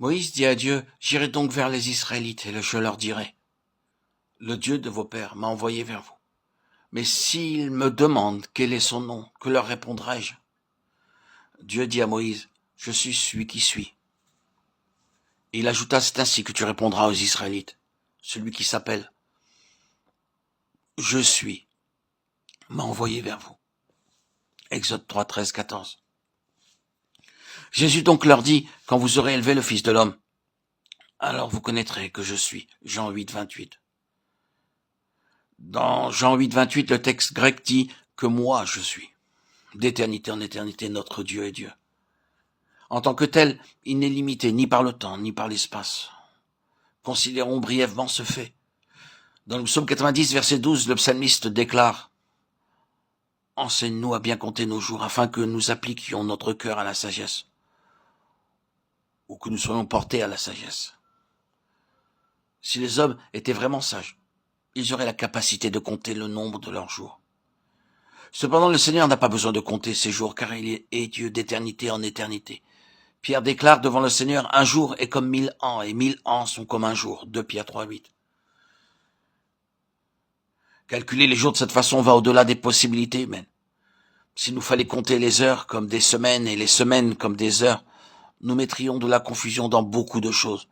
Moïse dit à Dieu, « J'irai donc vers les Israélites et je leur dirai, « Le Dieu de vos pères m'a envoyé vers vous. Mais s'ils me demandent quel est son nom, que leur répondrai-je » Dieu dit à Moïse, « Je suis celui qui suis. » Il ajouta, « C'est ainsi que tu répondras aux Israélites, celui qui s'appelle « Je suis » m'a envoyé vers vous. » Exode 3, 13, 14. Jésus donc leur dit, « Quand vous aurez élevé le Fils de l'homme, alors vous connaîtrez que je suis. » Jean 8, 28. Dans Jean 8, 28, le texte grec dit que moi je suis. D'éternité en éternité, notre Dieu est Dieu. En tant que tel, il n'est limité ni par le temps, ni par l'espace. Considérons brièvement ce fait. Dans le psaume 90, verset 12, le psalmiste déclare « Enseigne-nous à bien compter nos jours, afin que nous appliquions notre cœur à la sagesse, ou que nous soyons portés à la sagesse. » Si les hommes étaient vraiment sages, ils auraient la capacité de compter le nombre de leurs jours. Cependant, le Seigneur n'a pas besoin de compter ses jours, car il est Dieu d'éternité en éternité. Pierre déclare devant le Seigneur, « Un jour est comme 1000 ans, et 1000 ans sont comme un jour. » 2 Pierre 3, 8. Calculer les jours de cette façon va au-delà des possibilités humaines. S'il nous fallait compter les heures comme des semaines et les semaines comme des heures, nous mettrions de la confusion dans beaucoup de choses.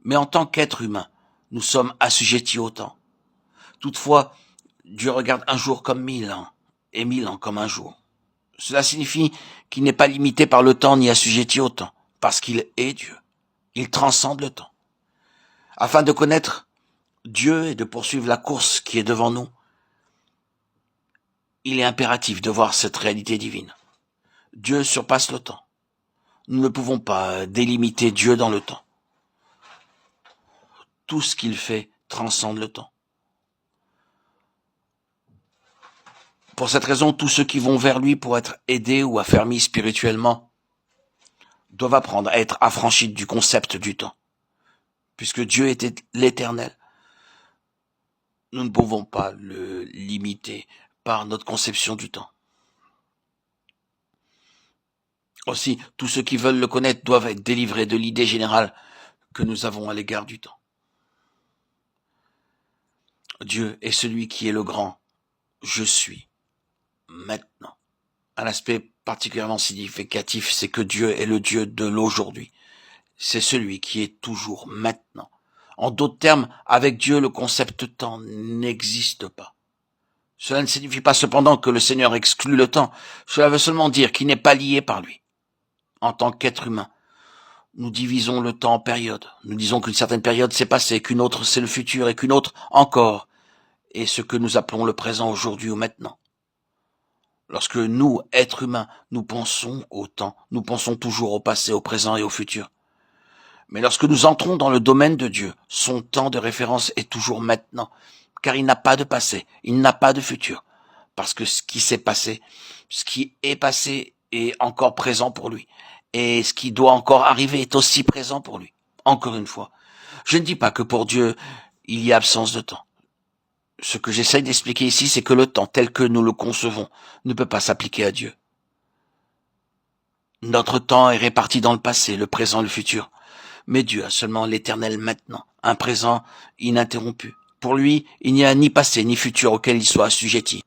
Mais en tant qu'être humain, nous sommes assujettis au temps. Toutefois, Dieu regarde un jour comme 1000 ans, et 1000 ans comme un jour. Cela signifie qu'il n'est pas limité par le temps ni assujetti au temps, parce qu'il est Dieu. Il transcende le temps. Afin de connaître Dieu et de poursuivre la course qui est devant nous, il est impératif de voir cette réalité divine. Dieu surpasse le temps. Nous ne pouvons pas délimiter Dieu dans le temps. Tout ce qu'il fait transcende le temps. Pour cette raison, tous ceux qui vont vers lui pour être aidés ou affermis spirituellement doivent apprendre à être affranchis du concept du temps. Puisque Dieu était l'éternel, nous ne pouvons pas le limiter par notre conception du temps. Aussi, tous ceux qui veulent le connaître doivent être délivrés de l'idée générale que nous avons à l'égard du temps. Dieu est celui qui est le grand « Je suis » maintenant. Un aspect particulièrement significatif, c'est que Dieu est le Dieu de l'aujourd'hui. C'est celui qui est toujours maintenant. En d'autres termes, avec Dieu, le concept temps n'existe pas. Cela ne signifie pas cependant que le Seigneur exclut le temps. Cela veut seulement dire qu'il n'est pas lié par lui. En tant qu'être humain, nous divisons le temps en périodes. Nous disons qu'une certaine période s'est passée, qu'une autre c'est le futur et qu'une autre encore est ce que nous appelons le présent aujourd'hui ou maintenant. Lorsque nous, êtres humains, nous pensons au temps, nous pensons toujours au passé, au présent et au futur. Mais lorsque nous entrons dans le domaine de Dieu, son temps de référence est toujours maintenant, car il n'a pas de passé, il n'a pas de futur, parce que ce qui s'est passé, ce qui est passé est encore présent pour lui, et ce qui doit encore arriver est aussi présent pour lui. Encore une fois, je ne dis pas que pour Dieu, il y a absence de temps. Ce que j'essaye d'expliquer ici, c'est que le temps tel que nous le concevons ne peut pas s'appliquer à Dieu. Notre temps est réparti dans le passé, le présent, le futur. Mais Dieu a seulement l'éternel maintenant, un présent ininterrompu. Pour lui, il n'y a ni passé ni futur auquel il soit assujetti.